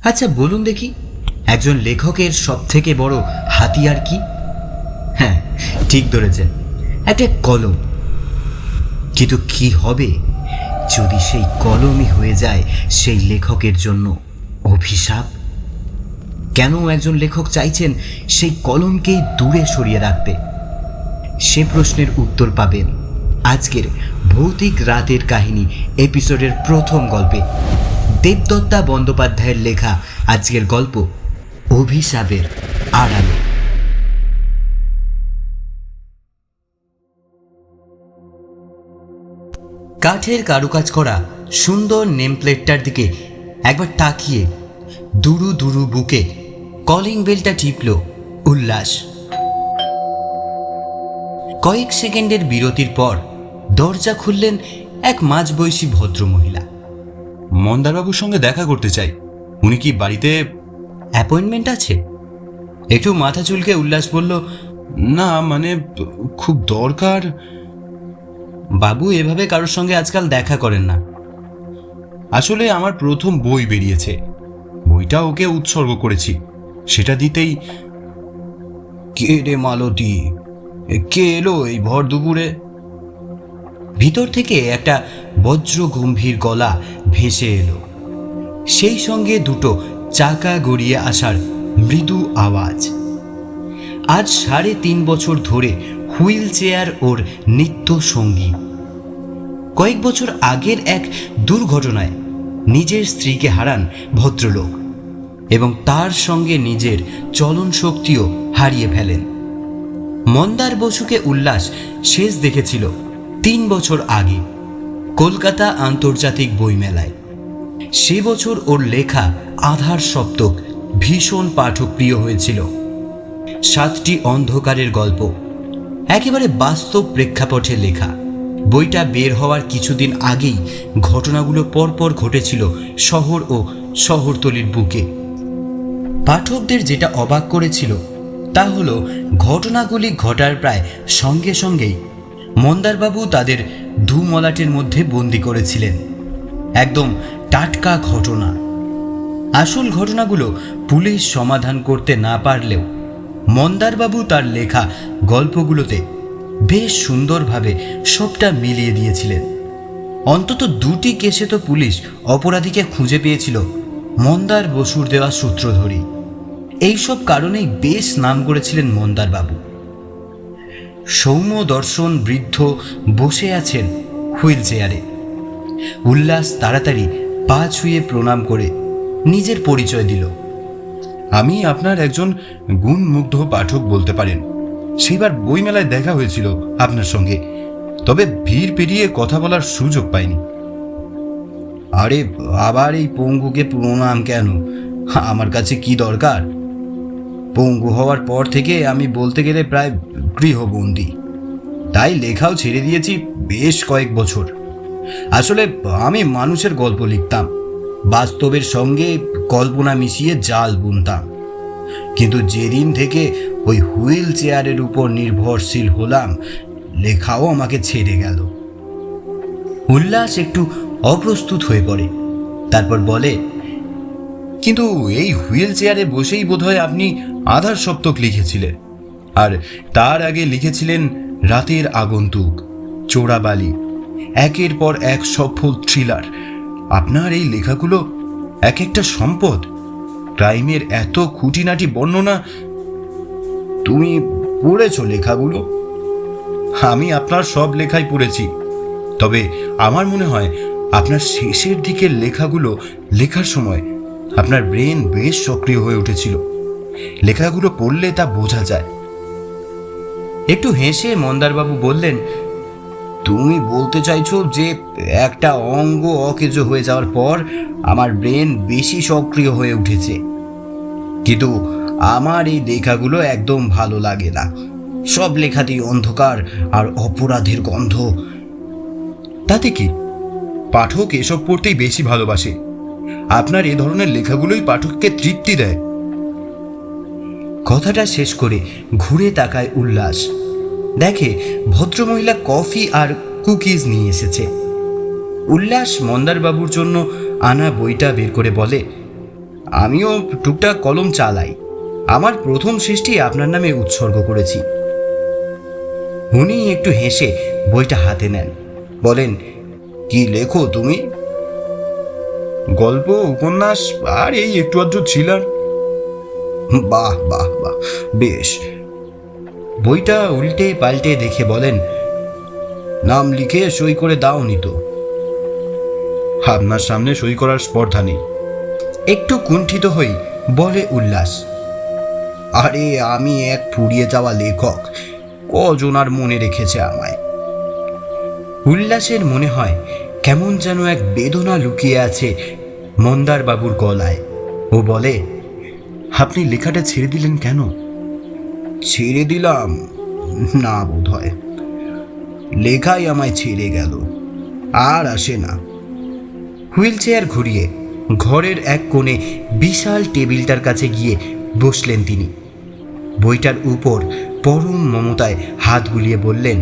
আচ্ছা বলুন দেখি, একজন লেখকের সবথেকে বড় হাতিয়ার কি? হ্যাঁ, ঠিক ধরেছেন, একটা কলম। কিন্তু কি হবে যদি সেই কলমই হয়ে যায় সেই লেখকের জন্য অভিশাপ? কেন একজন লেখক চাইছেন সেই কলমকেই দূরে সরিয়ে রাখতে? সে প্রশ্নের উত্তর পাবেন আজকের ভৌতিক রাতের কাহিনী এপিসোডের প্রথম গল্পে। দেবদত্তা বন্দ্যোপাধ্যায়ের লেখা আজকের গল্প অভিশাপের আড়ালে। কাঠের কারুকাজ করা সুন্দর নেমপ্লেটটার দিকে একবার তাকিয়ে দুরু দুরু বুকে কলিং বেলটা টিপল উল্লাস। কয়েক সেকেন্ডের বিরতির পর দরজা খুললেন এক মাঝবয়সী ভদ্রমহিলা। মন্দারবাবুর সঙ্গে দেখা করতে চাই, উনি কি বাড়িতে? অ্যাপয়েন্টমেন্ট আছে? একটু মাথা চুলকে উল্লাস বলল, না মানে খুব দরকার। বাবু এভাবে কারোর সঙ্গে আজকাল দেখা করেন না। আসলে আমার প্রথম বই বেরিয়েছে, বইটা ওকে উৎসর্গ করেছি, সেটা দিতেই। কে রে মালতী, কে এলো এই ভর দুপুরে? ভিতর থেকে একটা বজ্র গম্ভীর গলা ভেসে এলো, সেই সঙ্গে দুটো চাকা গড়িয়ে আসার মৃদু আওয়াজ। আজ 3.5 বছর ধরে হুইল চেয়ার ওর নিত্য সঙ্গী। কয়েক বছর আগের এক দুর্ঘটনায় নিজের স্ত্রীকে হারান ভদ্রলোক এবং তার সঙ্গে নিজের চলন শক্তিও হারিয়ে ফেলেন। মন্দার বসুকে উল্লাস শেষ দেখেছিল 3 বছর আগে কলকাতা আন্তর্জাতিক বইমেলায়। সে বছর ওর লেখা আধার সপ্তক ভীষণ পাঠকপ্রিয় হয়েছিল। 7টি অন্ধকারের গল্প, একেবারে বাস্তব প্রেক্ষাপটে লেখা। বইটা বের হওয়ার কিছুদিন আগেই ঘটনাগুলো পরপর ঘটেছিল শহর ও শহরতলির বুকে। পাঠকদের যেটা অবাক করেছিল তা হলো ঘটনাগুলি ঘটার প্রায় সঙ্গে সঙ্গেই মন্দারবাবু তাদের ধুমলাটের মধ্যে বন্দি করেছিলেন। একদম টাটকা ঘটনা। আসল ঘটনাগুলো পুলিশ সমাধান করতে না পারলেও মন্দারবাবু তার লেখা গল্পগুলোতে বেশ সুন্দরভাবে সবটা মিলিয়ে দিয়েছিলেন। অন্তত 2টি কেসে তো পুলিশ অপরাধীকে খুঁজে পেয়েছিল মন্দার বসুর দেওয়া সূত্র ধরেই। এইসব কারণেই বেশ নাম করেছিলেন মন্দারবাবু। সৌম্য দর্শন বৃদ্ধ বসে আছেন হুইল চেয়ারে। উল্লাস তাড়াতাড়ি পা ছুঁয়ে প্রণাম করে নিজের পরিচয় দিল। আমি আপনার একজন গুণমুগ্ধ পাঠক বলতে পারেন। সেইবার বইমেলায় দেখা হয়েছিল আপনার সঙ্গে, তবে ভিড় পেরিয়ে কথা বলার সুযোগ পাইনি। আরে আবার এই পঙ্গুকে প্রণাম কেন? আমার কাছে কি দরকার? পঙ্গু হওয়ার পর থেকে আমি বলতে গেলে প্রায় গৃহবন্দী, তাই লেখাও ছেড়ে দিয়েছি বেশ কয়েক বছর। আসলে আমি মানুষের গল্প লিখতাম, বাস্তবের সঙ্গে কল্পনা মিশিয়ে জাল বুনতাম। কিন্তু যেদিন থেকে ওই হুইল চেয়ারের উপর নির্ভরশীল হলাম, লেখাও আমাকে ছেড়ে গেল। উল্লাস একটু অপ্রস্তুত হয়ে পড়ে, তারপর বলে, কিন্তু এই হুইল চেয়ারে বসেই বোধহয় আপনি আধার সপ্তক লিখেছিলেন, আর তার আগে লিখেছিলেন রাতের আগন্তুক, চোরাবালি, একের পর এক সফল থ্রিলার। আপনার এই লেখাগুলো এক একটা সম্পদ। ক্রাইমের এত খুঁটিনাটি বর্ণনা। তুমি পড়েছ লেখাগুলো? আমি আপনার সব লেখাই পড়েছি, তবে আমার মনে হয় আপনার শেষের দিকের লেখাগুলো লেখার সময় আপনার ব্রেন বেশ সক্রিয় হয়ে উঠেছিল। লেখাগুলো পড়লে তা বোঝা যায়। একটু হেসে মন্দারবাবু বললেন, তুমি বলতে চাইছো যে একটা অঙ্গ অকেজো হয়ে যাওয়ার পর আমার ব্রেন বেশি সক্রিয় হয়ে উঠেছে? কিন্তু আমার এই লেখাগুলো একদম ভালো লাগে না। সব লেখাতেই অন্ধকার আর অপরাধের গন্ধ। তাতে কি, পাঠক এসব পড়তেই বেশি ভালোবাসে। আপনার এ ধরনের লেখাগুলোই পাঠককে তৃপ্তি দেয়। কথাটা শেষ করে ঘুরে তাকায় উল্লাস, দেখে ভদ্রমহিলা কফি আর কুকিজ নিয়ে এসেছে। উল্লাস মন্দারবাবুর জন্য আনা বইটা বের করে বলে, আমিও টুকটাক কলম চালাই। আমার প্রথম সৃষ্টি আপনার নামে উৎসর্গ করেছি। উনি একটু হেসে বইটা হাতে নেন, বলেন, কি লেখো তুমি? গল্প, উপন্যাস আর এই একটু আধটু থ্রিলার। বাহ বাহ বাহ, বেশ। বইটা উল্টে পাল্টে দেখে বলেন, নাম লিখে সই করে দাওনি তো? আপনার সামনে সই করার স্পর্ধা নেই। একটু কুণ্ঠিত হই বলে উল্লাস, আরে আমি এক ফুরিয়ে যাওয়া লেখক, কজন আর মনে রেখেছে আমায়? উল্লাসের মনে হয় কেমন যেন এক বেদনা লুকিয়ে আছে মন্দার বাবুর গলায়। ও বলে, আপনি লেখাটা ছেড়ে দিলেন কেন? ছেড়ে দিলাম না, বোধ হয় লেখাই আমায় ছেড়ে গেল, আর আসে না। হুইল চেয়ার ঘুরিয়ে ঘরের এক কোণে বিশাল টেবিলটার কাছে গিয়ে বসলেন তিনি। বইটার উপর পরম মমতায় হাত বুলিয়ে বললেন,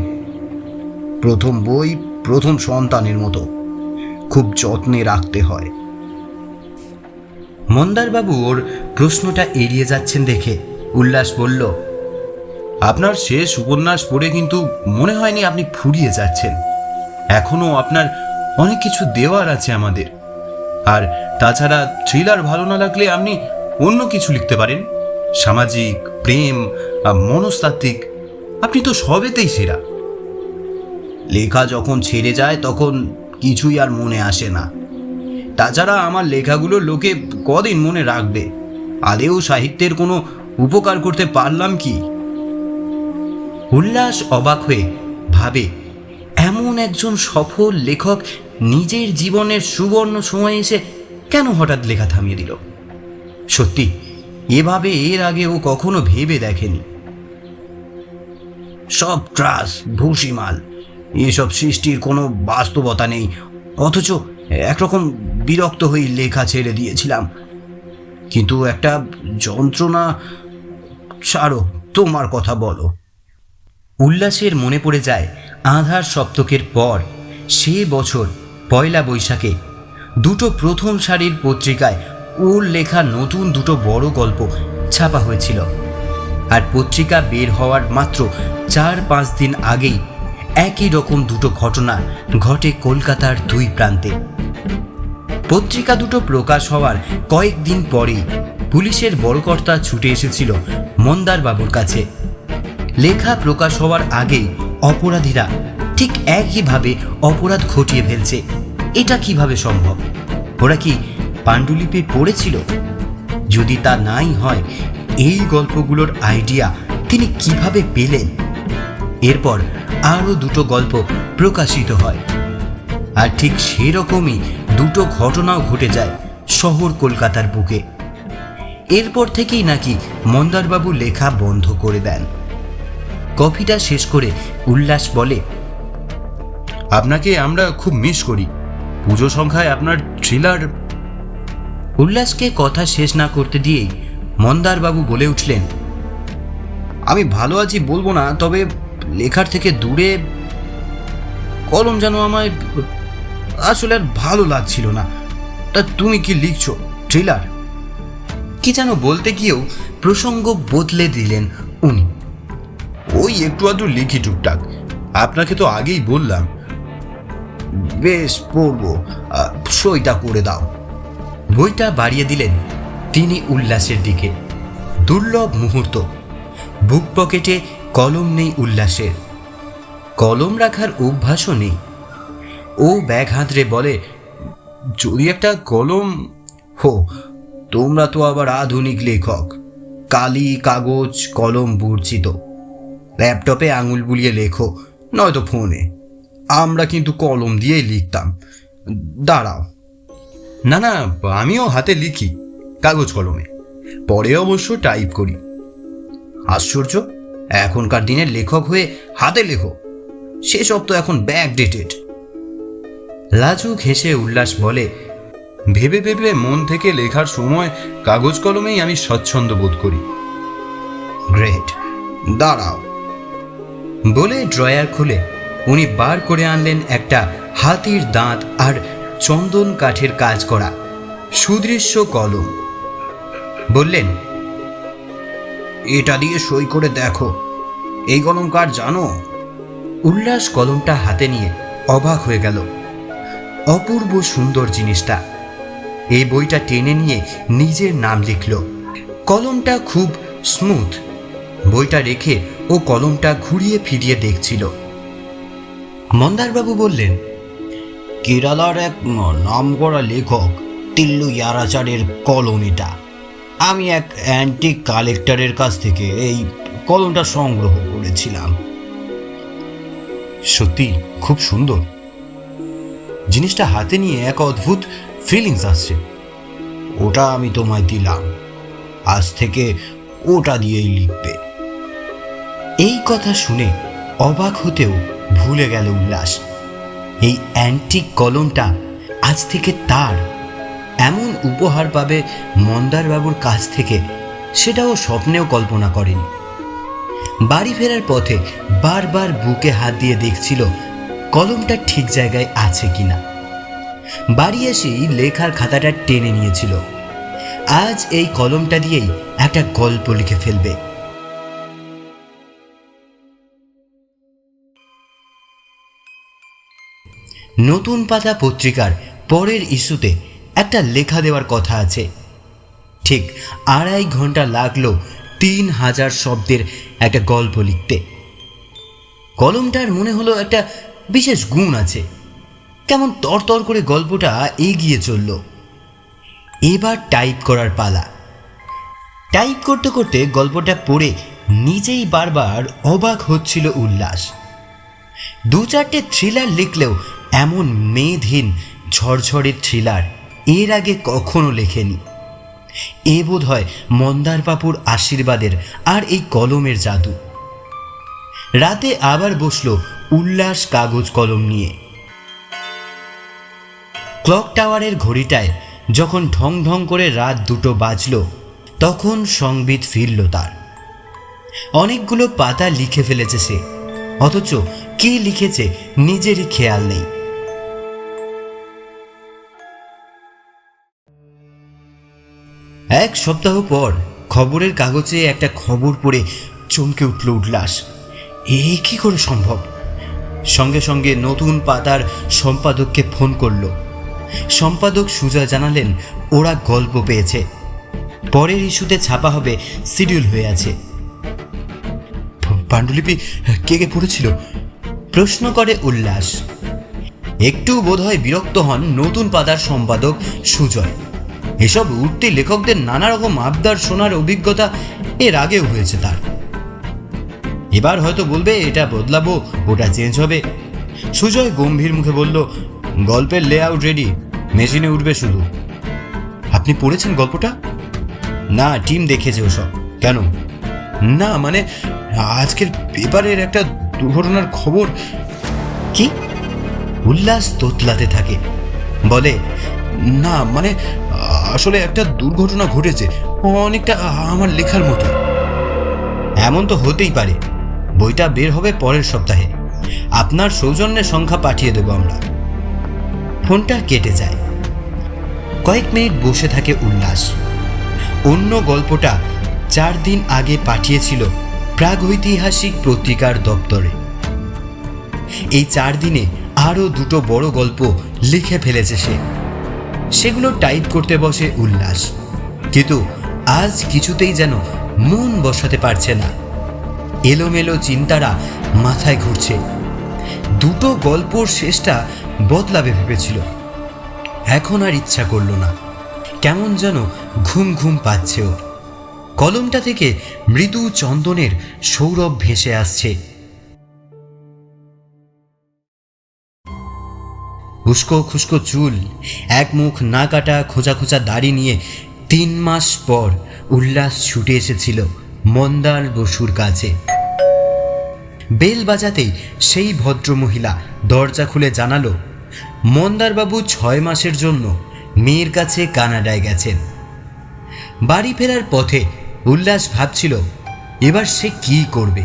প্রথম বই প্রথম সন্তানের মতো, খুব যত্নে রাখতে হয়। মন্দারবাবু ওর প্রশ্নটা এড়িয়ে যাচ্ছেন দেখে উল্লাস বলল, আপনার শেষ উপন্যাস পড়ে কিন্তু মনে হয়নি আপনি ফুরিয়ে যাচ্ছেন। এখনো আপনার অনেক কিছু দেওয়ার আছে আমাদের। আর তাছাড়া থ্রিলার ভালো না লাগলে আপনি অন্য কিছু লিখতে পারেন, সামাজিক, প্রেম, মনস্তাত্ত্বিক। আপনি তো সবেতেই সেরা। লেখা যখন ছেড়ে যায় তখন কিছুই আর মনে আসে না। তাছাড়া আমার লেখাগুলো লোকে কদিন মনে রাখবে? আদেও সাহিত্যের কোনো উপকার করতে পারলাম কি? উল্লাস অবাক হয়ে ভাবে, এমন একজন সফল লেখক নিজের জীবনের সুবর্ণ সময় এসে কেন হঠাৎ লেখা থামিয়ে দিল? সত্যি এভাবে এর আগে ও কখনো ভেবে দেখেনি। সব ট্রাস, ভুসিমাল, এসব সৃষ্টির কোনো বাস্তবতা নেই, অথচ একরকম বিরক্ত হয়ে লেখা ছেড়ে দিয়েছিলাম। কিন্তু একটা যন্ত্রণা। ছাড়ো, তোমার কথা বলো। উল্লাসের মনে পড়ে যায় আধার সপ্তকের পর সে বছর পয়লা বৈশাখে দুটো প্রথম সারির পত্রিকায় ওর লেখা নতুন দুটো বড় গল্প ছাপা হয়েছিল। আর পত্রিকা বের হওয়ার মাত্র 4-5 দিন আগেই একই রকম দুটো ঘটনা ঘটে কলকাতার দুই প্রান্তে। পত্রিকা দুটো প্রকাশ হওয়ার কয়েকদিন পরেই পুলিশের বড় কর্তা ছুটে এসেছিল মন্দারবাবুর কাছে। লেখা প্রকাশ হওয়ার আগেই অপরাধীরা ঠিক একইভাবে অপরাধ ঘটিয়ে ফেলছে, এটা কিভাবে সম্ভব? ওরা কি পাণ্ডুলিপি পড়েছিল? যদি তা নাই হয়, এই গল্পগুলোর আইডিয়া তিনি কিভাবে পেলেন? এরপর আরও দুটো গল্প প্রকাশিত হয়, আর ঠিক সেরকমই দুটো ঘটনাও ঘটে যায় শহর কলকাতার বুকে। এরপর থেকেই নাকি মন্দারবাবু লেখা বন্ধ করে দেন। কফিটা শেষ করে উল্লাস বলে, আপনাকে আমরা খুব মিস করি। পুজো সংখ্যায় আপনার থ্রিলার। উল্লাসকে কথা শেষ না করতে দিয়েই মন্দারবাবু বলে উঠলেন, আমি ভালো আছি বলবো না, তবে লেখার থেকে দূরে কলম যেন আমায় আসলে আর ভালো লাগছিল না। তা তুমি কি লিখছো? থ্রিলার? কি যেন বলতে গিয়েও প্রসঙ্গ বদলে দিলেন উনি। ওই একটু আধটু লিখি টুকটাক, আপনাকে তো আগেই বললাম। বেশ, পড়বো, সইটা করে দাও। বইটা বাড়িয়ে দিলেন তিনি উল্লাসের দিকে। দুর্লভ মুহূর্ত। বুক পকেটে কলম নেই উল্লাসের, কলম রাখার অভ্যাসও নেই। ও ব্যাগ হাতড়ে বলে, যদি একটা কলম। হো, তোমরা তো আবার আধুনিক লেখক, কালি কাগজ কলম বর্জিত। ল্যাপটপে আঙুল বুলিয়ে লেখো, নয়তো ফোনে। আমরা কিন্তু কলম দিয়েই লিখতাম। দাঁড়াও। না না, আমিও হাতে লিখি, কাগজ কলমে, পরে অবশ্য টাইপ করি। আশ্চর্য, এখনকার দিনের লেখক হয়ে হাতে লেখো, সেসব তো এখন ব্যাকডেটেড। লাজুক হেসে উল্লাস বলে, ভেবে ভেবে মন থেকে লেখার সময় কাগজ কলমেই আমি স্বচ্ছন্দ বোধ করি। গ্রেট, দাঁড়াও। বলে ড্রয়ার খুলে উনি বার করে আনলেন একটা হাতির দাঁত আর চন্দন কাঠের কাজ করা সুদৃশ্য কলম। বললেন, এটা দিয়ে সই করে দেখো, এই কলম কার জানো? উল্লাস কলমটা হাতে নিয়ে অবাক হয়ে গেল। অপূর্ব সুন্দর জিনিসটা। এই বইটা টেনে নিয়ে নিজের নাম লিখল। কলমটা খুব স্মুথ। বইটা রেখে ও কলমটা ঘুরিয়ে ফিরিয়ে দেখছিল। মন্দারবাবু বললেন, কেরালার এক নামকরা লেখক তিল্লু ইয়ারাচারের কলম এটা। আমি এক অ্যান্টিক কালেক্টরের কাছ থেকে এই কলমটা সংগ্রহ করেছিলাম। সত্যি খুব সুন্দর। জিনিসটা হাতে নিয়ে এক অদ্ভুত ফিলিংস আসছে। ওটা আমি তোমায় দিলাম, আজ থেকে ওটা দিয়েই লিখবে। এই কথা শুনে অবাক হতেও ভুলে গেল উল্লাস। এই অ্যান্টিক কলমটা আজ থেকে তার। এমন উপহার পাবে মন্দারবাবুর কাছ থেকে, সেটাও স্বপ্নেও কল্পনা করেনি। বাড়ি ফেরার পথে বারবার বুকে হাত দিয়ে দেখছিল কলমটা ঠিক জায়গায় আছে কিনা। বাড়ি এসেই লেখার খাতাটা টেনে নিয়েছিল। আজ এই কলমটা দিয়েই একটা গল্প লিখে ফেলবে। নতুন পাতা পত্রিকার পরের ইস্যুতে একটা লেখা দেওয়ার কথা আছে। ঠিক 2.5 ঘন্টা লাগলো 3000 শব্দের একটা গল্প লিখতে। কলমটার মনে হলো একটা বিশেষ গুণ আছে। কেমন তরতর করে গল্পটা এগিয়ে চলল। এবার টাইপ করার পালা। টাইপ করতে করতে গল্পটা পড়ে নিজেই বারবার অবাক হচ্ছিল উল্লাস। 2-4টে থ্রিলার লিখলেও এমন মেদহীন ঝরঝরে থ্রিলার এর আগে কখনো লেখেনি। এ বোধ হয় মন্দারবাবুর আশীর্বাদের আর এই কলমের জাদু। রাতে আবার বসলো উল্লাস কাগজ কলম নিয়ে। ক্লক টাওয়ারের ঘড়িটায় যখন ঢং ঢং করে রাত 2টো বাজল, তখন সংবিত ফিরল তার। অনেকগুলো পাতা লিখে ফেলেছে সে, অথচ কি লিখেছে নিজেরই খেয়াল নেই। এক সপ্তাহ পর খবরের কাগজে একটা খবর পড়ে চমকে উঠল উল্লাস। এ কি করে সম্ভব? সঙ্গে সঙ্গে নতুন পাতার সম্পাদককে ফোন করল। সম্পাদক সুজয় জানালেন ওরা গল্প পেয়েছে, পরের ইস্যুতে ছাপা হবে, শিডিউল হয়ে আছে। পাণ্ডুলিপি কে কে পড়েছিল? প্রশ্ন করে উল্লাস। একটু বোধহয় বিরক্ত হন নতুন পাতার সম্পাদক সুজয়। এসব উঠতি লেখকদের নানা রকম আবদার শোনার অভিজ্ঞতা এর আগেও হয়েছে তার। এবার হয়তো বলবে এটা বদলাবো, ওটা চেঞ্জ হবে। সুজয় গম্ভীর মুখে বলল, গল্পের লেআউট রেডি, মেশিনে উঠবে শুধু। আপনি পড়েছেন গল্পটা? না, টিম দেখেছে ওসব। কেন? না মানে আজকের পেপারের একটা দুর্ঘটনার খবর। কি? উল্লাস তোতলাতে থাকে, বলে, না মানে আসলে একটা দুর্ঘটনা ঘটেছে, অনেকটা আমার লেখার মতো। এমন তো হতেই পারে। বইটা বের হবে পরের সপ্তাহে। আপনার সৌজন্যের সংখ্যা পাঠিয়ে দেবো আমরা। ফোনটা কেটে যায়। কয়েক মিনিট বসে থাকে উল্লাস। অন্য গল্পটা 4 দিন আগে পাঠিয়েছিল প্রাগৈতিহাসিক পত্রিকার দপ্তরে। এই 4 দিনে আরও 2টো বড় গল্প লিখে ফেলেছে সে। সেগুলো টাইপ করতে বসে উল্লাস, কিন্তু আজ কিছুতেই যেন মন বসাতে পারছে না। এলোমেলো চিন্তারা মাথায় ঘুরছে। 2টো গল্পর শেষটা বদলাবে ভেবেছিল, এখন আর ইচ্ছা করল না। কেমন যেন ঘুম ঘুম পাচ্ছে ওর। কলমটা থেকে মৃদু চন্দনের সৌরভ ভেসে আসছে। উস্কো খুস্কো চুল, এক মুখ না কাটা খোঁচা খোঁচা দাড়ি নিয়ে 3 মাস পর উল্লাস ছুটে এসেছিল মন্দার বসুর কাছে। বেল বাজাতেই সেই ভদ্রমহিলা দরজা খুলে জানালো, মন্দারবাবু 6 মাসের জন্য মেয়ের কাছে কানাডায় গেছেন। বাড়ি ফেরার পথে উল্লাস ভাবছিল এবার সে কি করবে।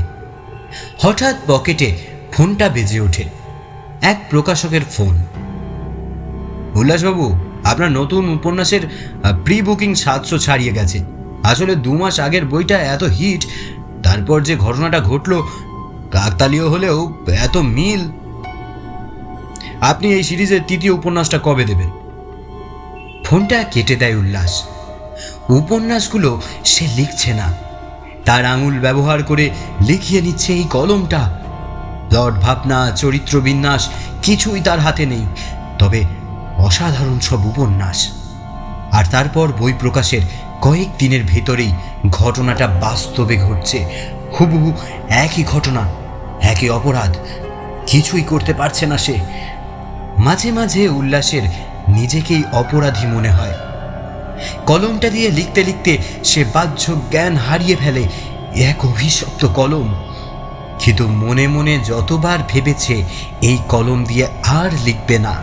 হঠাৎ পকেটে ফোনটা বেজে ওঠে। এক প্রকাশকের ফোন। উল্লাসবাবু, আপনার নতুন উপন্যাসের প্রি বুকিং 700 ছাড়িয়ে গেছে, আসলে 2 মাস আগের বইটা এত হিট, তারপর যে ঘটনাটা ঘটলো কাকতালীয় হলেও এত মিল। আপনি এই সিরিজের 3য় উপন্যাসটা কবে দেবেন? ফোনটা কেটে দেয় উল্লাস। উপন্যাসগুলো সে লিখছে না, তার আঙুল ব্যবহার করে লিখিয়ে নিচ্ছে এই কলমটা। প্লট, ভাবনা, চরিত্র বিন্যাস কিছুই তার হাতে নেই, তবে অসাধারণ সব উপন্যাস। আর তারপর বই প্রকাশের কয়েক দিনের ভেতরেই ঘটনাটা বাস্তবে ঘটছে। হুবহু একই ঘটনা, একই অপরাধ, কিছুই করতে পারছে না সে। মাঝে মাঝে উল্লাসের নিজেকেই অপরাধী মনে হয়। কলমটা দিয়ে লিখতে লিখতে সে বাহ্য জ্ঞান হারিয়ে ফেলে। এক অভিশপ্ত কলম। কিন্তু মনে মনে যতবার ভেবেছে এই কলম দিয়ে আর লিখবে না,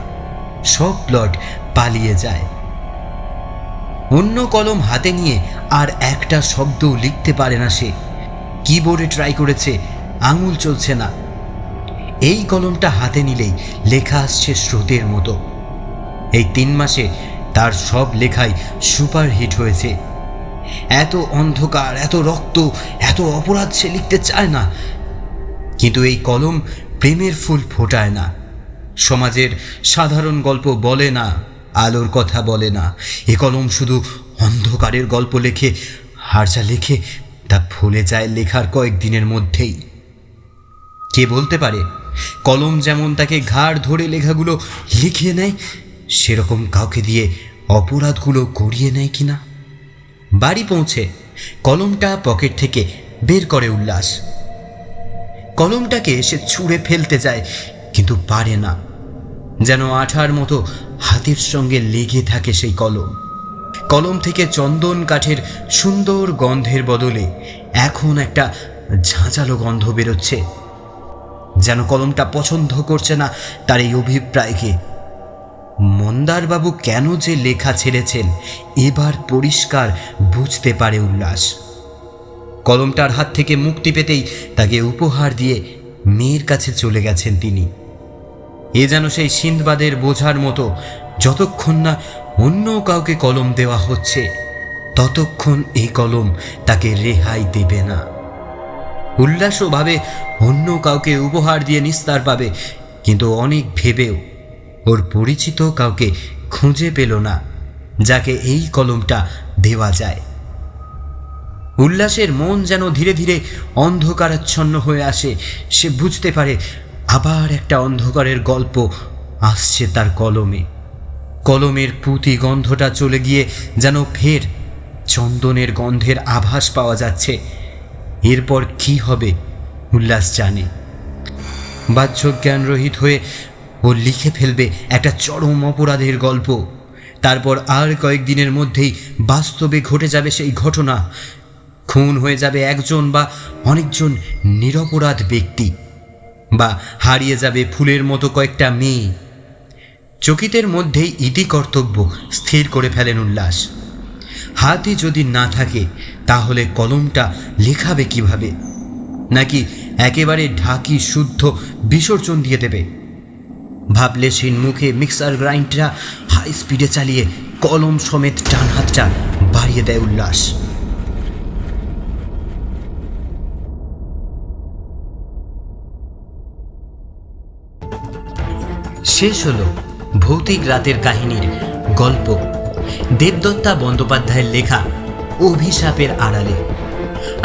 সব প্লট পালিয়ে যায়। অন্য কলম হাতে নিয়ে আর একটা শব্দও লিখতে পারে না সে। কিবোর্ডে ট্রাই করেছে, আঙুল চলছে না। এই কলমটা হাতে নিলেই লেখা আসছে স্রোতের মতো। এই 3 মাসে তার সব লেখাই সুপারহিট হয়েছে। এত অন্ধকার, এত রক্ত, এত অপরাধ সে লিখতে চায় না। কিন্তু এই কলম প্রেমের ফুল ফোটায় না, সমাজের সাধারণ গল্প বলে না, আলোর কথা বলে না। এ কলম শুধু অন্ধকারের গল্প লেখে, আর যা লেখে তা ভুলে যায় লেখার কয়েকদিনের মধ্যেই। কে বলতে পারে কলম যেমন তাকে ঘাড় ধরে লেখাগুলো লিখিয়ে নেয়, সেরকম কাউকে দিয়ে অপরাধগুলো করিয়ে নেয় কিনা। বাড়ি পৌঁছে কলমটা পকেট থেকে বের করে উল্লাস। কলমটাকে সে ছুঁড়ে ফেলতে যায়, কিন্তু পারে না। যেন আঠার মতো হাতের সঙ্গে লেগে থাকে সেই কলম। কলম থেকে চন্দন কাঠের সুন্দর গন্ধের বদলে এখন একটা ঝাঁঝালো গন্ধ বেরোচ্ছে। যেন কলমটা পছন্দ করছে না তার এই অভিপ্রায়কে। মন্দারবাবু কেন যে লেখা ছেড়েছেন এবার পরিষ্কার বুঝতে পারে উল্লাস। কলমটার হাত থেকে মুক্তি পেতেই তাকে উপহার দিয়ে মেয়ের কাছে চলে গেছেন তিনি। এ যেন সেই সিন্দবাদের বোঝার মতো, যতক্ষণ না অন্য কাউকে কলম দেওয়া হচ্ছে ততক্ষণ এই কলম তাকে রেহাই দেবে না। উল্লাসও ভাবে অন্য কাউকে উপহার দিয়ে নিস্তার পাবে, কিন্তু অনেক ভেবেও ওর পরিচিত কাউকে খুঁজে পেল না যাকে এই কলমটা দেওয়া যায়। উল্লাসের মন যেন ধীরে ধীরে অন্ধকারাচ্ছন্ন হয়ে আসে। সে বুঝতে পারে আবার একটা অন্ধকারের গল্প আসছে তার কলমে। কলমের পুঁতি গন্ধটা চলে গিয়ে যেন ফের চন্দনের গন্ধের আভাস পাওয়া যাচ্ছে। এরপর কি হবে উল্লাস জানে। বাহ্য জ্ঞানরহিত হয়ে ও লিখে ফেলবে একটা চরম অপরাধের গল্প। তারপর আর কয়েকদিনের মধ্যেই বাস্তবে ঘটে যাবে সেই ঘটনা। খুন হয়ে যাবে একজন বা অনেকজন নিরপরাধ ব্যক্তি, বা হারিয়ে যাবে ফুলের মতো কয়েকটা মেয়ে। চকিতের মধ্যেই ইতি কর্তব্য স্থির করে ফেলেন উল্লাস। হাতে যদি না থাকে তাহলে কলমটা লেখাবে কিভাবে? নাকি একেবারে ঢাকি শুদ্ধ বিসর্জন দিয়ে দেবে? ভাবলে সিন মুখে মিক্সার গ্রাইন্ডারটা হাই স্পিডে চালিয়ে কলম সমেত ডান হাতটা বাড়িয়ে দেয় উল্লাস। শেষ হলো ভৌতিক রাতের কাহিনীর গল্প, দেবদত্তা বন্দ্যোপাধ্যায়ের লেখা অভিশাপের আড়ালে।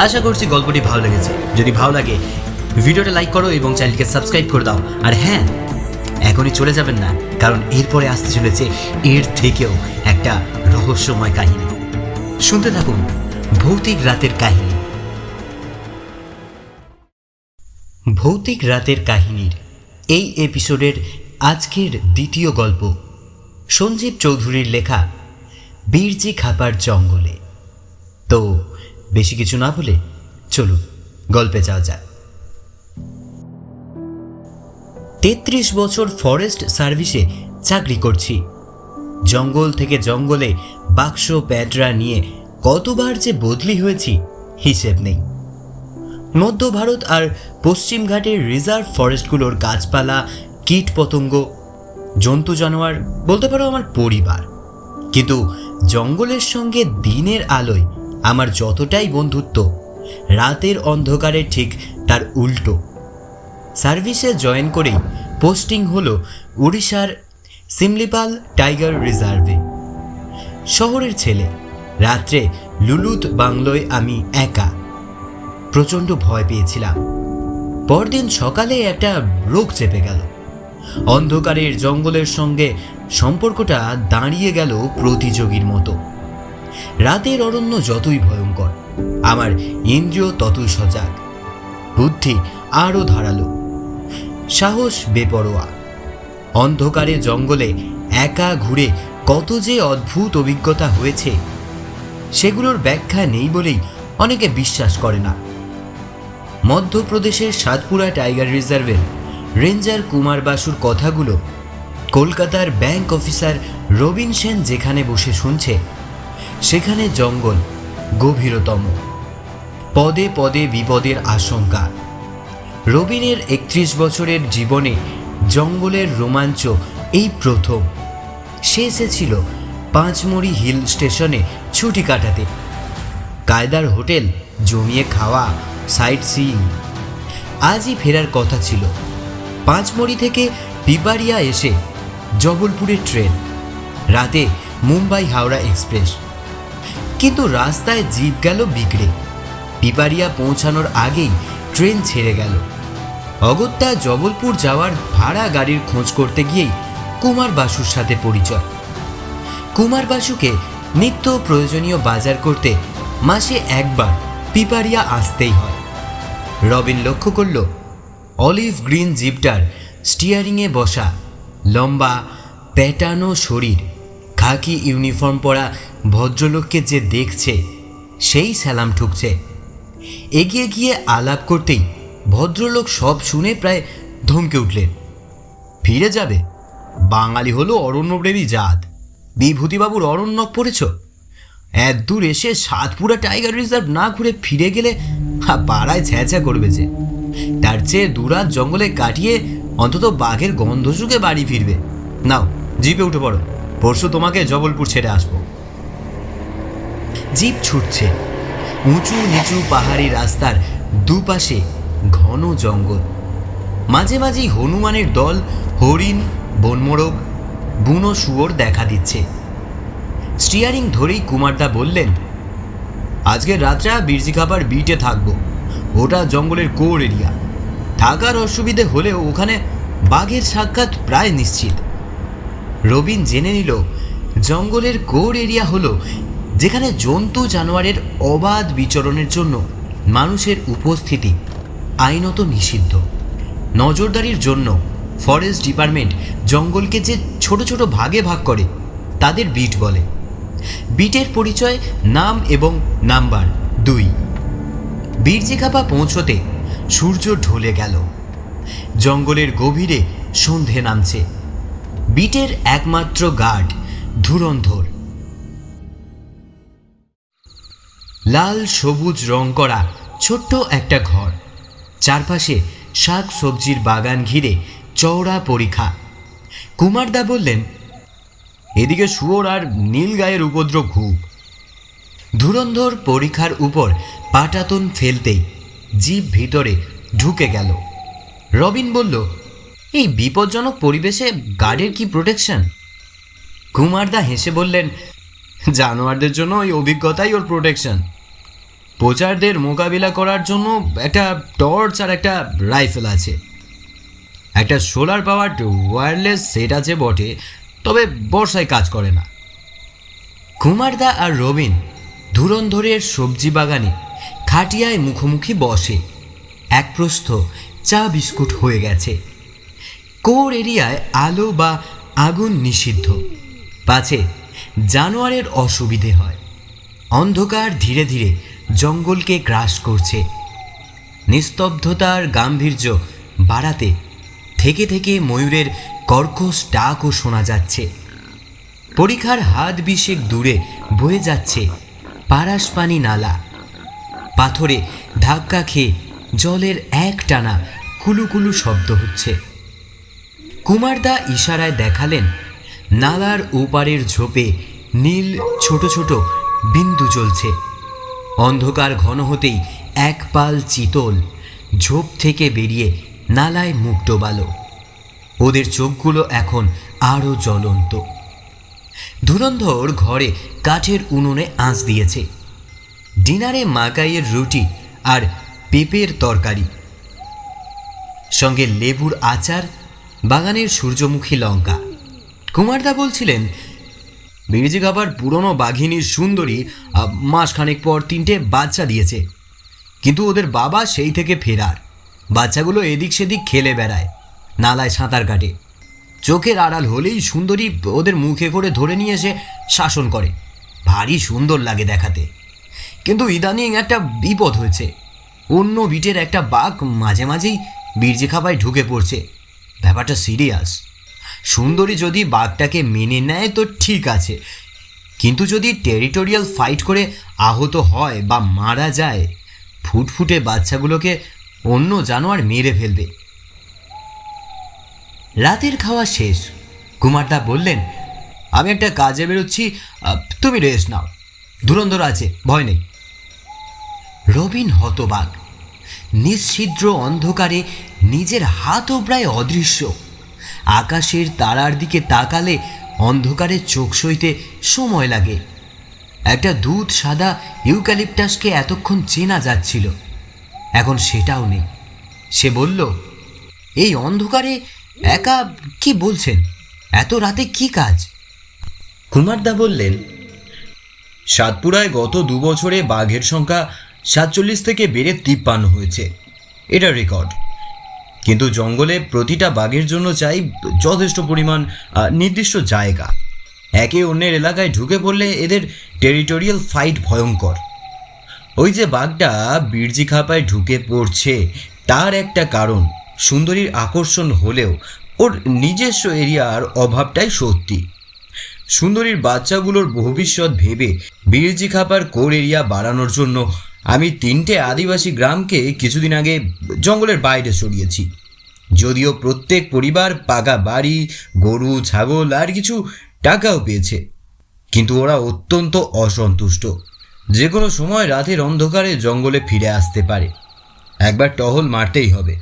আশা করছি গল্পটি ভালো লেগেছে। যদি ভালো লাগে ভিডিওটা লাইক করো এবং চ্যানেলকে সাবস্ক্রাইব করে দাও। আর হ্যাঁ, এখনই চলে যাবেন না, কারণ এরপরে আসতে চলেছে এর থেকেও একটা রহস্যময় কাহিনী। শুনতে থাকুন ভৌতিক রাতের কাহিনী। ভৌতিক রাতের কাহিনীর এই এপিসোডের আজকের দ্বিতীয় গল্প সঞ্জীব চৌধুরীর লেখা বীরজি খাপার জঙ্গলে। তো বেশি কিছু না বলে চলুন গল্পে যাওয়া যাক। 33 বছর ফরেস্ট সার্ভিসে চাকরি করছি। জঙ্গল থেকে জঙ্গলে বাক্স প্যাডরা নিয়ে কতবার যে বদলি হয়েছি হিসেব নেই। মধ্য ভারত আর পশ্চিম ঘাটের রিজার্ভ ফরেস্টগুলোর গাছপালা, কীট পতঙ্গ, জন্তু জানোয়ার বলতে পারো আমার পরিবার। কিন্তু জঙ্গলের সঙ্গে দিনের আলোয় আমার যতটাই বন্ধুত্ব, রাতের অন্ধকারে ঠিক তার উল্টো। সার্ভিসে জয়েন করেই পোস্টিং হলো উড়িষ্যার সিমলিপাল টাইগার রিজার্ভে। শহরের ছেলে, রাত্রে লুলুত বাংলোয় আমি একা। প্রচণ্ড ভয় পেয়েছিলাম। পরদিন সকালে একটা রোগ চেপে গেল। অন্ধকারের জঙ্গলের সঙ্গে সম্পর্কটা দাঁড়িয়ে গেল প্রতিযোগীর মতো। রাতের অরণ্য যতই ভয়ঙ্কর, আমার ইন্দ্রিয় ততই সজাগ, বুদ্ধি আরও ধারালো, সাহস বেপরোয়া। অন্ধকারে জঙ্গলে একা ঘুরে কত যে অদ্ভুত অভিজ্ঞতা হয়েছে, সেগুলোর ব্যাখ্যা নেই বলেই অনেকে বিশ্বাস করে না। মধ্যপ্রদেশের সাতপুরা টাইগার রিজার্ভের রেঞ্জার কুমার বাসুর কথাগুলো কলকাতার ব্যাংক অফিসার রবিন সেন যেখানে বসে শুনছে, সেখানে জঙ্গল গভীরতম, পদে পদে বিপদের আশঙ্কা। রবিনের 31 বছরের জীবনে জঙ্গলের রোমাঞ্চ এই প্রথম। সে এসেছিল পাঁচমড়ি হিল স্টেশনে ছুটি কাটাতে। কায়দার হোটেল, জমিয়ে খাওয়া, সাইট সিইং। আজই ফেরার কথা ছিল। পাঁচমড়ি থেকে পিপারিয়া এসে জবলপুরের ট্রেন, রাতে মুম্বাই হাওড়া এক্সপ্রেস। কিন্তু রাস্তায় জিপ গেল বিগড়ে। পিপারিয়া পৌঁছানোর আগেই ট্রেন ছেড়ে গেল। অগত্যা জবলপুর যাওয়ার ভাড়া গাড়ির খোঁজ করতে গিয়েই কুমার বাসুর সাথে পরিচয়। কুমার বাসুকে নিত্য প্রয়োজনীয় বাজার করতে মাসে একবার পিপারিয়া আসতেই হয়। রবিন লক্ষ্য করল অলিভ গ্রিন জিপটার স্টিয়ারিংয়ে বসা, লম্বা প্যাটানো শরীর, খাকি ইউনিফর্ম পরা ভদ্রলোককে যে দেখছে, সেই সালাম ঠুকছে। এগিয়ে গিয়ে আলাপ করতেই ভদ্রলোক সব শুনে প্রায় ধমকে উঠলেন। ফিরে যাবে? বাঙালি হলো অরণ্যপ্রেমী জাত। বিভূতিবাবুর অরণ্যক পড়েছ? এত দূর এসে সাতপুরা টাইগার রিজার্ভ না ঘুরে ফিরে গেলে পাড়ায় ছ্যাঁচা করবে যে। তার চেয়ে দুরাত জঙ্গলে কাটিয়ে অন্তত বাঘের গন্ধ শুকে বাড়ি ফিরবে। নাও, জিপে উঠে পড়ো, পরশু তোমাকে জবলপুর ছেড়ে আসবো। জিপ ছুটছে। উঁচু নিচু পাহাড়ি রাস্তার দুপাশে ঘন জঙ্গল। মাঝে মাঝেই হনুমানের দল, হরিণ, বনমোরগ, বুনো শুয়োর দেখা দিচ্ছে। স্টিয়ারিং ধরেই কুমারদা বললেন, আজকের রাতটা বিরজিখাপার বিটে থাকবো। ওটা জঙ্গলের কোর এরিয়া। থাকার অসুবিধে হলেও ওখানে বাঘের সাক্ষাৎ প্রায় নিশ্চিত। রবিন জেনে নিল জঙ্গলের কোর এরিয়া হলো যেখানে জন্তু জানোয়ারের অবাধ বিচরণের জন্য মানুষের উপস্থিতি আইনত নিষিদ্ধ। নজরদারির জন্য ফরেস্ট ডিপার্টমেন্ট জঙ্গলকে যে ছোট ছোট ভাগে ভাগ করে, তাদের বিট বলে। বিটের পরিচয় নাম এবং নাম্বার 2। বিরজিখাপা পৌঁছতে সূর্য ঢলে গেল। জঙ্গলের গভীরে সন্ধে নামছে। বিটের একমাত্র গার্ড ধুরন্ধর। লাল সবুজ রং করা ছোট্ট একটা ঘর, চারপাশে শাক সবজির বাগান ঘিরে চওড়া পরিখা। কুমারদা বললেন, এদিকে শুয়োর আর নীল গায়ের উপদ্রব খুব। ধুরন্ধর পরিখার উপর পাটাতন ফেলতেই জিপ ভিতরে ঢুকে গেল। রবিন বলল, এই বিপজ্জনক পরিবেশে গার্ডের কি প্রোটেকশন? কুমারদা হেসে বললেন, জানোয়ারদের জন্য ওই অভিজ্ঞতাই ওর প্রোটেকশন। পোচারদের মোকাবিলা করার জন্য একটা টর্চ আর একটা রাইফেল আছে। একটা সোলার পাওয়ার ওয়্যারলেস সেট আছে বটে, তবে বর্ষায় কাজ করে না। কুমারদা আর রবিন ধুরন্ধরের সবজি বাগানে খাটিয়ায় মুখোমুখি বসে। এক প্রস্থ চা বিস্কুট হয়ে গেছে। কোর এরিয়ায় আলো বা আগুন নিষিদ্ধ, পাছে জানোয়ারের অসুবিধে হয়। অন্ধকার ধীরে ধীরে জঙ্গলকে গ্রাস করছে। নিস্তব্ধতার গাম্ভীর্য বাড়াতে থেকে থেকে ময়ূরের কর্কশ ডাকও শোনা যাচ্ছে। পরিখার হাত বিশেক দূরে বয়ে যাচ্ছে পারাসপানি নালা। পাথরে ধাক্কা খেয়ে জলের এক টানা কুলুকুলু শব্দ হচ্ছে। কুমারদা ইশারায় দেখালেন নালার ওপারের ঝোপে নীল ছোট ছোট বিন্দু জ্বলছে। অন্ধকার ঘন হতেই এক পাল চিতল ঝোপ থেকে বেরিয়ে নালায় মুখ ডোবালো। ওদের চোখগুলো এখন আরও জ্বলন্ত। ধুরন্ধর ঘরে কাঠের উনুনে আঁচ দিয়েছে। ডিনারে মাকাইয়ের রুটি আর পেঁপের তরকারি, সঙ্গে লেবুর আচার, বাগানের সূর্যমুখী লঙ্কা। কুমারদা বলছিলেন, বিরজি খাবার পুরনো বাঘিনীর সুন্দরী মাসখানেক পর 3টে বাচ্চা দিয়েছে, কিন্তু ওদের বাবা সেই থেকে ফেরার। বাচ্চাগুলো এদিক সেদিক খেলে বেড়ায়, নালায় সাঁতার কাটে। চোখের আড়াল হলেই সুন্দরী ওদের মুখে করে ধরে নিয়ে এসে শাসন করে। ভারী সুন্দর লাগে দেখাতে। কিন্তু ইদানিং একটা বিপদ হয়েছে। অন্য বিটের একটা বাঘ মাঝে মাঝেই বিরজি খাবায় ঢুকে পড়ছে। ব্যাপারটা সিরিয়াস। সুন্দরী যদি বাঘটাকে মেনে নেয় তো ঠিক আছে, কিন্তু যদি টেরিটোরিয়াল ফাইট করে আহত হয় বা মারা যায়, ফুটফুটে বাচ্চাগুলোকে অন্য জানোয়ার মেরে ফেলবে। রাতের খাওয়া শেষ। কুমারদা বললেন, আমি একটা কাজে বেরোচ্ছি, তুমি রেস্ট নাও। ধুরন্ধর আছে, ভয় নেই। রবিন হতবাক। নিশ্ছিদ্র অন্ধকারে নিজের হাতও প্রায় অদৃশ্য। আকাশের তারার দিকে তাকালে অন্ধকারে চোখ সইতে সময় লাগে। একটা দুধ সাদা ইউক্যালিপটাসকে এতক্ষণ চেনা যাচ্ছিল, এখন সেটাও নেই। সে বলল, এই অন্ধকারে একা কি বলছেন? এত রাতে কি কাজ? কুমারদা বললেন, সাতপুরায় গত 2 বছরে বাঘের সংখ্যা 47 থেকে বেড়ে 53 হয়েছে। এটা রেকর্ড। কিন্তু জঙ্গলে প্রতিটা বাঘের জন্য চাই যথেষ্ট পরিমাণ নির্দিষ্ট জায়গা। একে অন্যের এলাকায় ঢুকে পড়লে এদের টেরিটোরিয়াল ফাইট ভয়ঙ্কর। ওই যে বাঘটা বিরজি খাপায় ঢুকে পড়ছে, তার একটা কারণ সুন্দরীর আকর্ষণ হলেও ওর নিজস্ব এরিয়ার অভাবটাই সত্যি। সুন্দরীর বাচ্চাগুলোর ভবিষ্যৎ ভেবে বিরজি খাপার কোর এরিয়া বাড়ানোর জন্য আমি 3টে আদিবাসী গ্রামকে কিছুদিন আগে জঙ্গলের বাইরে সরিয়েছি। যদিও প্রত্যেক পরিবার পাকা বাড়ি, গরু, ছাগল আর কিছু টাকাও পেয়েছে, কিন্তু ওরা অত্যন্ত অসন্তুষ্ট। যে কোনো সময় রাতের অন্ধকারে জঙ্গলে ফিরে আসতে পারে। একবার টহল মারতেই হবে।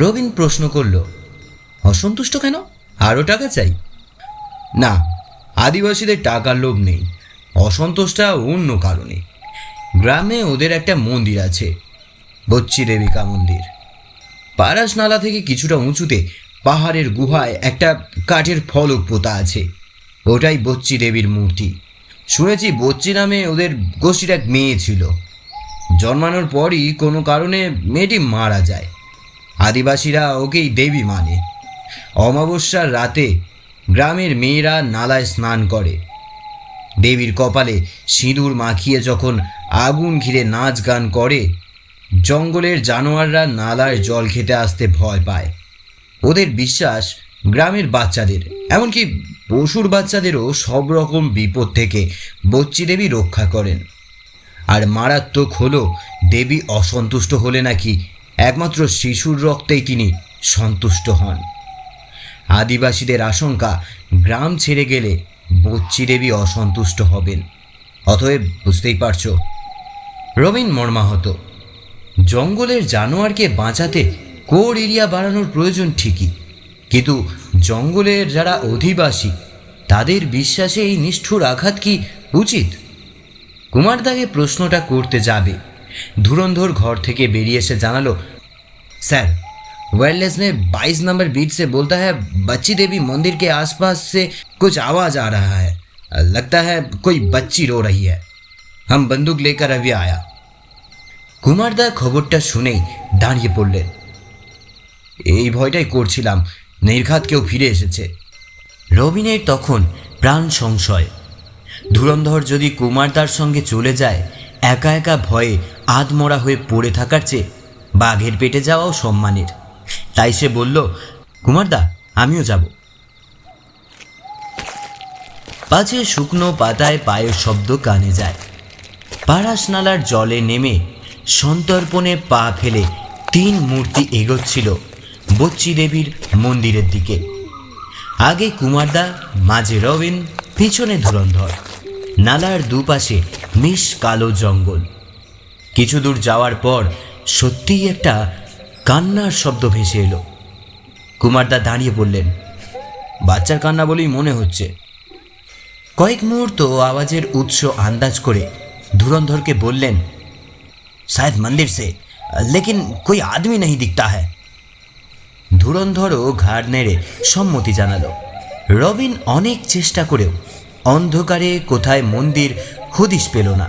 রবিন প্রশ্ন করল, অসন্তুষ্ট কেন? আরও টাকা চাই? না, আদিবাসীদের টাকার লোভ নেই। অসন্তোষটা অন্য কারণে। গ্রামে ওদের একটা মন্দির আছে, বচ্চি দেবিকা মন্দির। পারাস নালা থেকে কিছুটা উঁচুতে পাহাড়ের গুহায় একটা কাঠের ফলক পোতা আছে। ওটাই বচ্চি দেবীর মূর্তি। শুনেছি বচ্চি নামে ওদের গোষ্ঠীর এক মেয়ে ছিল। জন্মানোর পরই কোনো কারণে মেয়েটি মারা যায়। আদিবাসীরা ওকেই দেবী মানে। অমাবস্যার রাতে গ্রামের মেয়েরা নালায় স্নান করে। দেবীর কপালে সিঁদুর মাখিয়ে যখন আগুন ঘিরে নাচ গান করে, জঙ্গলের জানোয়াররা নালার জল খেতে আসতে ভয় পায়। ওদের বিশ্বাস গ্রামের বাচ্চাদের, এমনকি পশুর বাচ্চাদেরও সব রকম বিপদ থেকে বচ্চি দেবী রক্ষা করেন। আর মারাত্মক হলো, দেবী অসন্তুষ্ট হলে নাকি একমাত্র শিশুর রক্তেই তিনি সন্তুষ্ট হন। আদিবাসীদের আশঙ্কা, গ্রাম ছেড়ে গেলে বচ্চি দেবী অসন্তুষ্ট হবেন। অতএব বুঝতেই পারছ। রবিন মর্মাহত। জঙ্গলের জানোয়ারকে বাঁচাতে কোর এরিয়া বাড়ানোর প্রয়োজন ঠিকই, কিন্তু জঙ্গলের যারা অধিবাসী তাদের বিশ্বাসে এই নিষ্ঠুর আঘাত কি উচিত? কুমারদাকে প্রশ্নটা করতে যাবে, ধুরন্ধর ঘর থেকে বেরিয়ে এসে জানালো, স্যার, वायरलेस में 22 नंबर बीट से बोलता है, बच्ची देवी मंदिर के आसपास से कुछ आवाज आ रहा है। लगता है कोई बच्ची रो रही है। हम बंदूक लेकर अभी आया। কুমারদা খবরটা শুনেই দাঁড়িয়ে পড়লেন। এই ভয়টাই করছিলাম, নির্ঘাত কেউ ফিরে এসেছে। রবিনের তখন প্রাণ সংশয়। ধুরন্ধর যদি কুমারদার সঙ্গে চলে যায়, একা একা ভয়ে আধমরা হয়ে পড়ে থাকার চেয়ে বাঘের পেটে যাওয়াও সম্মানের। তাই সে বলল, কুমারদা, আমিও যাব। পাছে শুকনো পাতায় পায়ের শব্দ কানে যায়। পারাস নালার জলে নেমে সন্তর্পণে পা ফেলে 3 মূর্তি এগোচ্ছিল বচ্চি দেবীর মন্দিরের দিকে। আগে কুমারদা, মাঝে রবিন, পিছনে ধুরন্ধর। নালার দুপাশে মিশ কালো জঙ্গল। কিছু দূর যাওয়ার পর সত্যিই একটা কান্নার শব্দ ভেসে এলো। কুমারদা দাঁড়িয়ে বললেন, বাচ্চার কান্না বলেই মনে হচ্ছে। কয়েক মুহূর্ত আওয়াজের উৎস আন্দাজ করে ধুরন্ধরকে বললেন, শায়দ মন্দির সে, লেকিন কোই আদমি नहीं दिखता है। ধুরন্ধরও ঘাড় নেড়ে সম্মতি জানালো। রবিন অনেক চেষ্টা করেও অন্ধকারে কোথায় মন্দির হদিশ পেল না।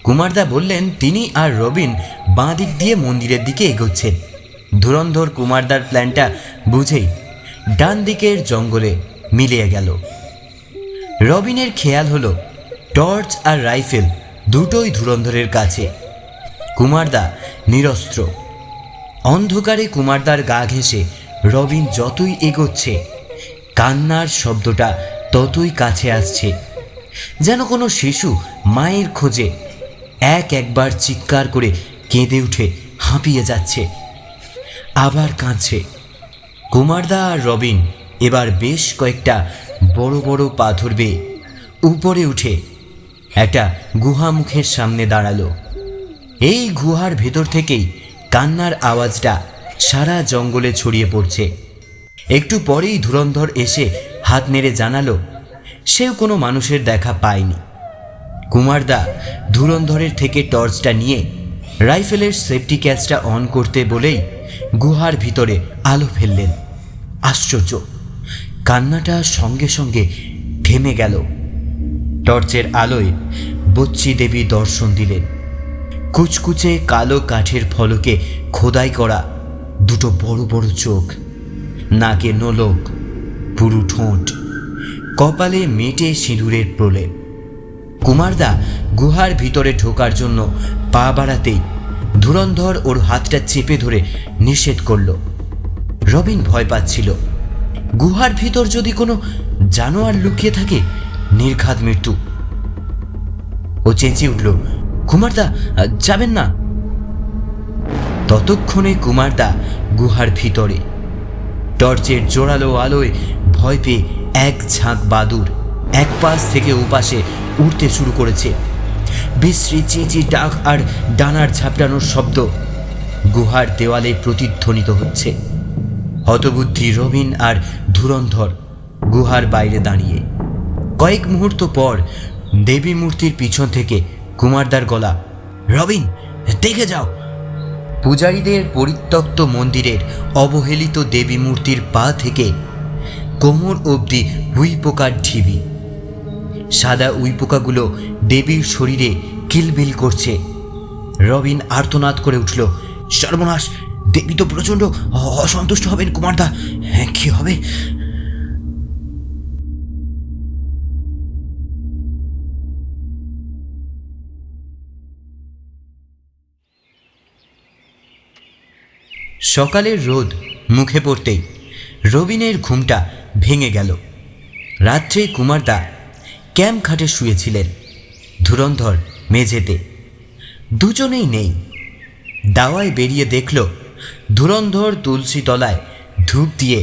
কুমারদা বললেন তিনি আর রবিন বাঁ দিক দিয়ে মন্দিরের দিকে এগোচ্ছেন। ধুরন্ধর কুমারদার প্ল্যানটা বুঝেই ডান দিকের জঙ্গলে মিলিয়ে গেল। রবিনের খেয়াল হলো টর্চ আর রাইফেল দুটোই ধুরন্ধরের কাছে। কুমারদা নিরস্ত্র। অন্ধকারে কুমারদার গা ঘেঁষে রবিন যতই এগোচ্ছে কান্নার শব্দটা ততই কাছে আসছে, যেন কোনো শিশু মায়ের খোঁজে একবার চিৎকার করে কেঁদে উঠে হাঁপিয়ে যাচ্ছে, আবার কাঁদছে। কুমারদা আর রবিন এবার বেশ কয়েকটা বড় বড় পাথর বেয়ে উপরে উঠে একটা গুহামুখের সামনে দাঁড়ালো। এই গুহার ভেতর থেকেই কান্নার আওয়াজটা সারা জঙ্গলে ছড়িয়ে পড়ছে। একটু পরেই ধুরন্ধর এসে হাত নেড়ে জানালো সেও কোনো মানুষের দেখা পায়নি। কুমারদা ধুরন্ধরের থেকে টর্চটা নিয়ে রাইফেলের সেফটি ক্যাচটা অন করতে বলেই গুহার ভিতরে আলো ফেললেন। আশ্চর্য, কান্নাটা সঙ্গে সঙ্গে থেমে গেল। টর্চের আলোয় বচ্চি দেবী দর্শন দিলেন। কুচকুচে কালো কাঠের ফলকে খোদাই করা দুটো বড় বড় চোখ, নাকে নোলক, পুরু ঠোঁট, কপালে মেটে সিঁদুরের প্রলেপ। কুমারদা গুহার ভিতরে ঢোকার জন্য পা বাড়াতেই ধুরন্ধর ওর হাতটা চেপে ধরে নিষেধ করল। রবিন ভয় পাচ্ছিল, গুহার ভিতর যদি কোনো জানোয়ার লুকিয়ে থাকে, নির্ঘাত মৃত্যু। ও চেঁচিয়ে উঠল, কুমারদা যাবেন না। ততক্ষণে কুমারদা গুহার ভিতরে। টর্চের জোরালো আলোয় ভয় পেয়ে এক ঝাঁক বাদুড় এক পাশ থেকে ওপাশে উড়তে শুরু করেছে। বিশ্রী চেঁচি ডাক আর ডানার ঝাপটানোর শব্দ গুহার দেওয়ালে প্রতিধ্বনিত হচ্ছে। হতবুদ্ধি রবিন আর ধুরন্ধর গুহার বাইরে দাঁড়িয়ে। কয়েক মুহূর্ত পর দেবী মূর্তির পিছন থেকে কুমারদার গলা, রবিন দেখে যাও। পূজারীদের পরিত্যক্ত মন্দিরের অবহেলিত দেবী মূর্তির পা থেকে কোমর অবধি উইপোকার ঢিবি। সাদা উইপোকাগুলো দেবীর শরীরে কিলবিল করছে। রবিন আর্তনাদ করে উঠল, সর্বনাশ, দেবী তো প্রচণ্ড অসন্তুষ্ট হবেন কুমারদা, কি হবে? সকালের রোদ মুখে পড়তেই রবিনের ঘুমটা ভেঙে গেল। রাত্রে কুমারদা ক্যাম্প খাটে শুয়েছিলেন, ধুরন্ধর মেঝেতে। দুজনেই নেই। দাওয়ায় বেরিয়ে দেখল ধুরন্ধর তুলসী তলায় ধূপ দিয়ে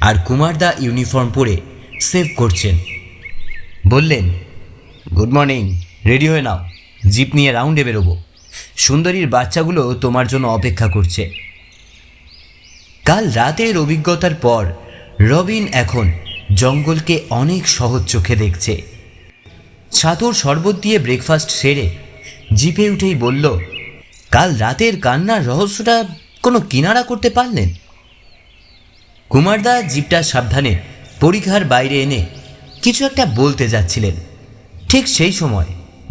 আর কুমারদা ইউনিফর্ম পরে সেভ করছেন। বললেন, গুড মর্নিং, রেডি হয়ে নাও, জিপ নিয়ে রাউন্ডে বেরোবো। সুন্দরীর বাচ্চাগুলো তোমার জন্য অপেক্ষা করছে। কাল রাতের অভিজ্ঞতার পর রবিন এখন জঙ্গলকে অনেক সহজ চোখে দেখছে। ছাতুর শরবত দিয়ে ব্রেকফাস্ট সেরে জিপে উঠেই বলল, কাল রাতের কান্নার রহস্যটা কোনো কিনারা করতে পারলেন? কুমারদা জিপটা সাবধানে পরিখার বাইরে এনে কিছু একটা বলতে যাচ্ছিলেন। ঠিক সেই সময়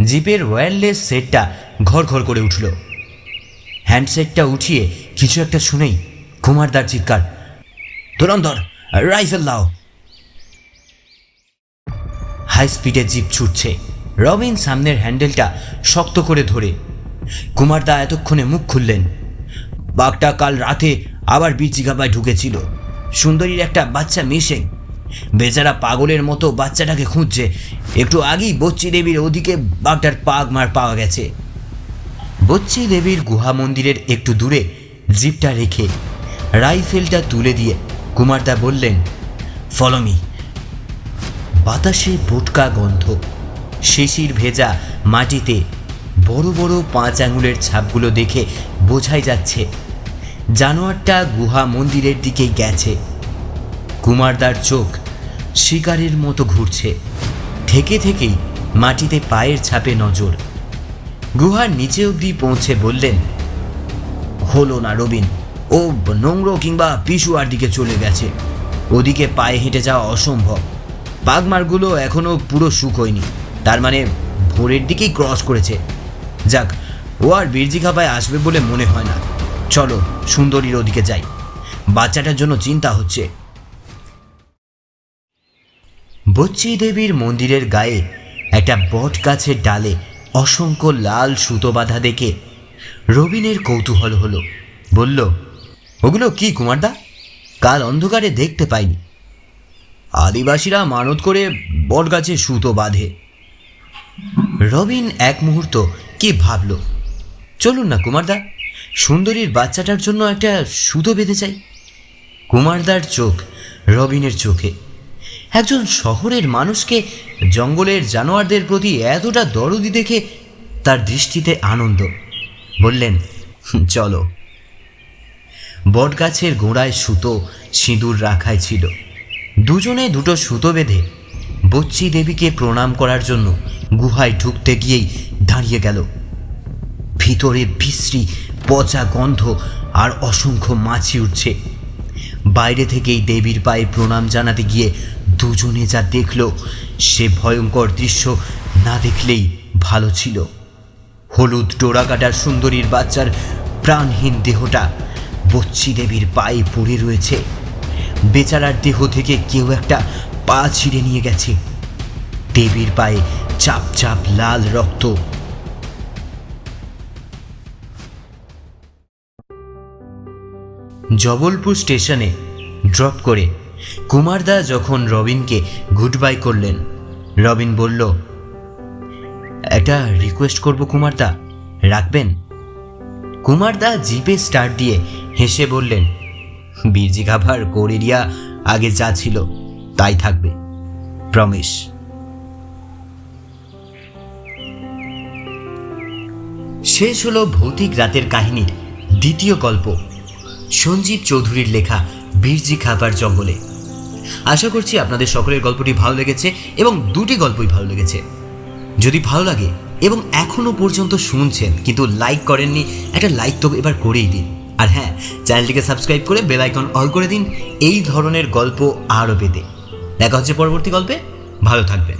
জিপের ওয়্যারলেস সেটটা ঘর ঘর করে উঠল। হ্যান্ডসেটটা উঠিয়ে কিছু একটা শুনেই কুমারদার চিৎকার, ধুরন্ধর রাইফেল দাও। হাই স্পিডে জিপ ছুটছে। রবিন সামনের হ্যান্ডেলটা শক্ত করে ধরে। কুমারদা এতক্ষণে মুখ খুললেন, বাঘটা কাল রাতে আবার বিচিগাপায় ঢুকেছিল। সুন্দরীর একটা বাচ্চা মিসিং। বেচারা পাগলের মতো বাচ্চাটাকে খুঁজছে। একটু আগেই বচ্চি দেবীর ওদিকে বাঘটার পাগমার পাওয়া গেছে। বচ্চি দেবীর গুহা মন্দিরের একটু দূরে জিপটা রেখে রাইফেলটা তুলে দিয়ে কুমারদা বললেন, ফলো মি। বাতাসে বোটকা গন্ধ, শিশির ভেজা মাটিতে বড় বড় 5 আঙুলের ছাপগুলো দেখে বোঝাই যাচ্ছে জানোয়ারটা গুহা মন্দিরের দিকেই গেছে। কুমারদার চোখ শিকারের মতো ঘুরছে, থেকে থেকেই মাটিতে পায়ের ছাপে নজর। গুহার নিচে অবধি পৌঁছে বললেন, হলো না রবিন, ও নোংরো কিংবা পিছুয়ার দিকে চলে গেছে। ওদিকে পায়ে হেঁটে যাওয়া অসম্ভব। পাগমারগুলো এখনো পুরো শুকোয়নি, তার মানে ভোরের দিকেই ক্রস করেছে। যাক, ও আর বীরজিখাপায় আসবে বলে মনে হয় না। চলো সুন্দরীর ওদিকে যাই, বাচ্চাটার জন্য চিন্তা হচ্ছে। বচ্চি দেবীর মন্দিরের গায়ে একটা বট গাছের ডালে অসংখ্য লাল সুতো বাঁধা দেখে রবিনের কৌতূহল হলো। বলল, ওগুলো কি কুমারদা? কাল অন্ধকারে দেখতে পাইনি। আদিবাসীরা মানত করে বট গাছে সুতো বাঁধে। রবিন এক মুহূর্ত কি ভাবল, চলুন না কুমারদা, সুন্দরীর বাচ্চাটার জন্য একটা সুতো বেঁধে চাই। কুমারদার চোখ রবিনের চোখে। একজন শহরের মানুষকে জঙ্গলের জানোয়ারদের প্রতি এতটা দরদি দেখে তার দৃষ্টিতে আনন্দ। বললেন, চলো। বটগাছের গোড়ায় সুতো সিঁদুর রাখাই ছিল। দুজনে দুটো সুতো বেঁধে বচ্চি দেবীকে প্রণাম করার জন্য গুহায় ঢুকতে গিয়েই দাঁড়িয়ে গেল। ভিতরে বিশ্রী পচা গন্ধ আর অসংখ্য মাছি উঠছে। বাইরে থেকেই দেবীর পায়ে প্রণাম জানাতে গিয়ে দুজনে যা দেখল, সে ভয়ঙ্কর দৃশ্য না দেখলেই ভালো ছিল। হলুদ ডোরাকাটার সুন্দরীর বাচ্চার প্রাণহীন দেহটা বচ্চি দেবীর পায়ে পড়ে রয়েছে। বেচারার দেহ থেকে কেউ একটা পা ছিঁড়ে নিয়ে গেছে। দেবীর পায়ে চাপ চাপ লাল রক্ত। জবলপুর স্টেশনে ড্রপ করে কুমারদা যখন রবিনকে গুড বাই করলেন, রবিন বলল, একটা রিকোয়েস্ট করব কুমারদা, রাখবেন? কুমারদা জিপে স্টার্ট দিয়ে হেসে বললেন, বীরজিখাপার কোর এরিয়া আগে যা ছিল তাই থাকবে, প্রমিস। শেষ হলো ভৌতিক রাতের কাহিনীর দ্বিতীয় গল্প, সঞ্জীব চৌধুরীর লেখা বীরজিখাপার জঙ্গলে। আশা করছি আপনাদের সকলের গল্পটি ভালো লেগেছে এবং দুটি গল্পই ভালো লেগেছে। যদি ভালো লাগে এবং এখনো পর্যন্ত শুনছেন কিন্তু লাইক করেননি, একটা লাইক তো এবার করেই দিন। আর হ্যাঁ, চ্যানেলটিকে সাবস্ক্রাইব করে বেল আইকন অল করে দিন এই ধরনের গল্প আরও পেতে। দেখা হচ্ছে পরবর্তী গল্পে। ভালো থাকবেন।